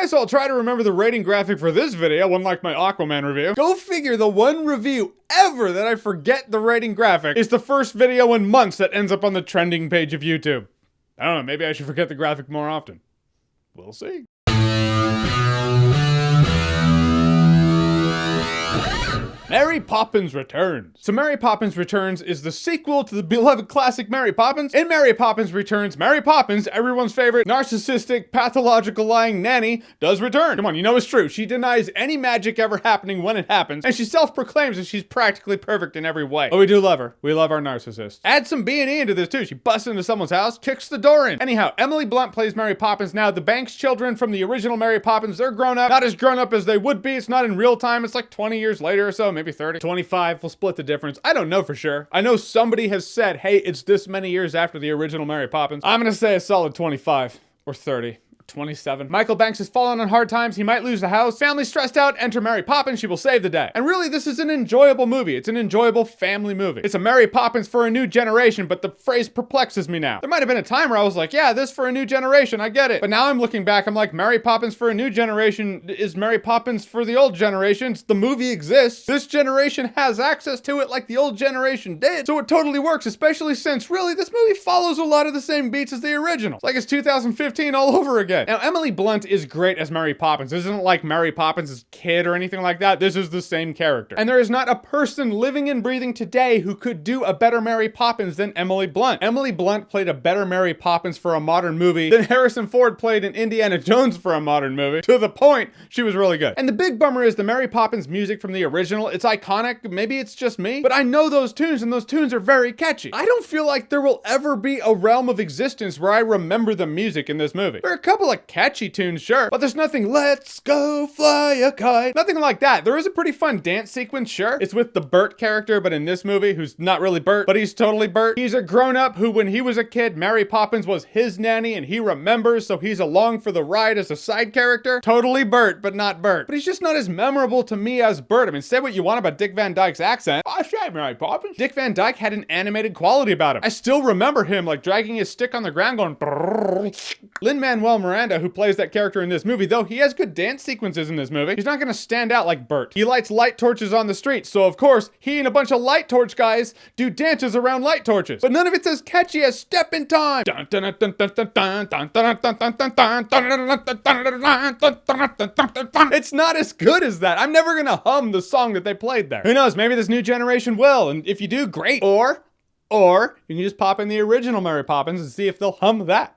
Okay, so I'll try to remember the rating graphic for this video, unlike my Aquaman review. Go figure, the one review ever that I forget the rating graphic is the first video in months that ends up on the trending page of YouTube. I don't know, maybe I should forget the graphic more often. We'll see. Mary Poppins Returns. So Mary Poppins Returns is the sequel to the beloved classic Mary Poppins. In Mary Poppins Returns, Mary Poppins, everyone's favorite narcissistic, pathological lying nanny, does return. Come on, you know it's true. She denies any magic ever happening when it happens, and she self-proclaims that she's practically perfect in every way. But we do love her. We love our narcissist. Add some B&E into this too. She busts into someone's house, kicks the door in. Anyhow, Emily Blunt plays Mary Poppins. Now, the Banks children from the original Mary Poppins, they're grown up. Not as grown up as they would be. It's not in real time. It's like 20 years later or so, maybe 30, 25, we'll split the difference. I don't know for sure. I know somebody has said, hey, it's this many years after the original Mary Poppins. I'm gonna say a solid 25 or 30. 27. Michael Banks has fallen on hard times. He might lose the house. Family stressed out. Enter Mary Poppins. She will save the day. And really, this is an enjoyable movie. It's an enjoyable family movie. It's a Mary Poppins for a new generation, but the phrase perplexes me now. There might have been a time where I was like, yeah, this for a new generation. I get it. But now I'm looking back. I'm like, Mary Poppins for a new generation is Mary Poppins for the old generations. The movie exists. This generation has access to it like the old generation did. So it totally works, especially since really this movie follows a lot of the same beats as the original. It's like it's 2015 all over again. Now, Emily Blunt is great as Mary Poppins. This isn't like Mary Poppins' kid or anything like that. This is the same character. And there is not a person living and breathing today who could do a better Mary Poppins than Emily Blunt. Emily Blunt played a better Mary Poppins for a modern movie than Harrison Ford played in Indiana Jones for a modern movie. To the point, she was really good. And the big bummer is the Mary Poppins music from the original. It's iconic. Maybe it's just me, but I know those tunes and those tunes are very catchy. I don't feel like there will ever be a realm of existence where I remember the music in this movie. There are a couple of catchy tunes, sure, but there's nothing, let's go fly a kite. Nothing like that. There is a pretty fun dance sequence, sure. It's with the Bert character, but in this movie, who's not really Bert, but he's totally Bert. He's a grown-up who, when he was a kid, Mary Poppins was his nanny, and he remembers, so he's along for the ride as a side character. Totally Bert, but not Bert. But he's just not as memorable to me as Bert. I mean, say what you want about Dick Van Dyke's accent. I say Mary Poppins. Dick Van Dyke had an animated quality about him. I still remember him, like, dragging his stick on the ground going Lin-Manuel Miranda, who plays that character in this movie, though he has good dance sequences in this movie, he's not gonna stand out like Bert. He lights light torches on the street, so of course, he and a bunch of light torch guys do dances around light torches. But none of it's as catchy as Step in Time. It's not as good as that. I'm never gonna hum the song that they played there. Who knows, maybe this new generation will, and if you do, great. Or you can just pop in the original Mary Poppins and see if they'll hum that.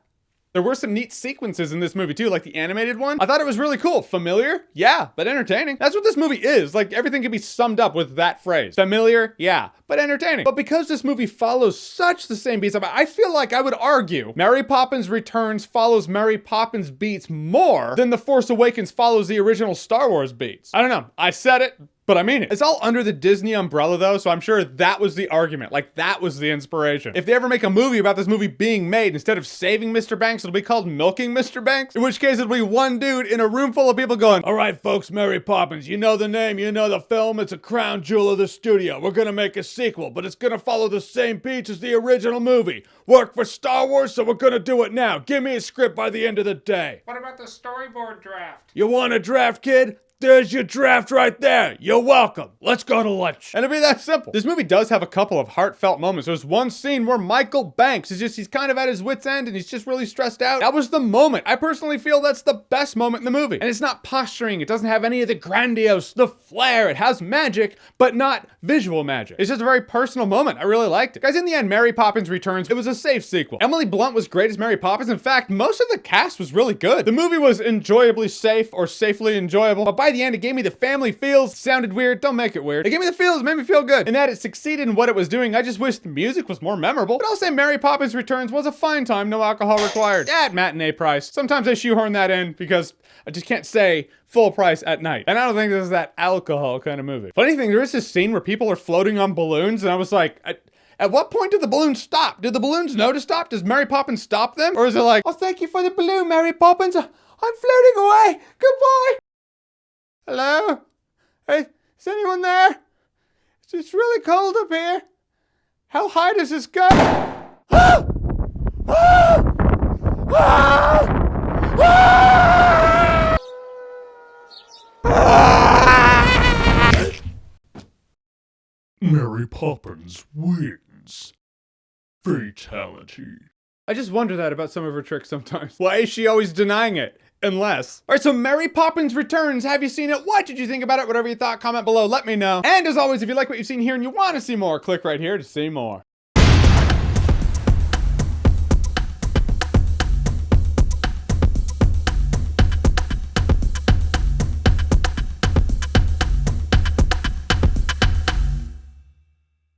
There were some neat sequences in this movie too, like the animated one. I thought it was really cool. Familiar? Yeah, but entertaining. That's what this movie is. Like, everything can be summed up with that phrase. Familiar? Yeah, but entertaining. But because this movie follows such the same beats, I feel like I would argue Mary Poppins Returns follows Mary Poppins beats more than The Force Awakens follows the original Star Wars beats. I don't know. I said it, but I mean it. It's all under the Disney umbrella though, so I'm sure that was the argument. Like, that was the inspiration. If they ever make a movie about this movie being made, instead of saving Mr. Banks, it'll be called Milking Mr. Banks. In which case it'll be one dude in a room full of people going, all right, folks, Mary Poppins, you know the name, you know the film, it's a crown jewel of the studio. We're gonna make a sequel, but it's gonna follow the same beats as the original movie. Work for Star Wars, so we're gonna do it now. Give me a script by the end of the day. What about the storyboard draft? You want a draft, kid? There's your draft right there. You're welcome. Let's go to lunch. And it'd be that simple. This movie does have a couple of heartfelt moments. There's one scene where Michael Banks he's kind of at his wit's end and he's just really stressed out. That was the moment. I personally feel that's the best moment in the movie. And it's not posturing. It doesn't have any of the grandiose, the flair. It has magic, but not visual magic. It's just a very personal moment. I really liked it. Guys, in the end, Mary Poppins Returns, it was a safe sequel. Emily Blunt was great as Mary Poppins. In fact, most of the cast was really good. The movie was enjoyably safe or safely enjoyable, but by the end, it gave me the family feels. Sounded weird, don't make it weird. It gave me the feels, made me feel good. And that it succeeded in what it was doing. I just wish the music was more memorable. But I'll say Mary Poppins Returns was a fine time, no alcohol required. At matinee price. Sometimes I shoehorn that in because I just can't say full price at night. And I don't think this is that alcohol kind of movie. Funny thing, there is this scene where people are floating on balloons and I was like, at what point did the balloons stop? Did the balloons know to stop? Does Mary Poppins stop them? Or is it like, oh, thank you for the balloon, Mary Poppins. I'm floating away. Goodbye. Hello? Hey, is anyone there? It's really cold up here. How high does this go? Ah! Ah! Ah! Ah! Mary Poppins wins. Fatality. I just wonder that about some of her tricks sometimes. Why is she always denying it? Unless. Alright, so Mary Poppins Returns. Have you seen it? What did you think about it? Whatever you thought, comment below, let me know. And as always, if you like what you've seen here and you want to see more, click right here to see more.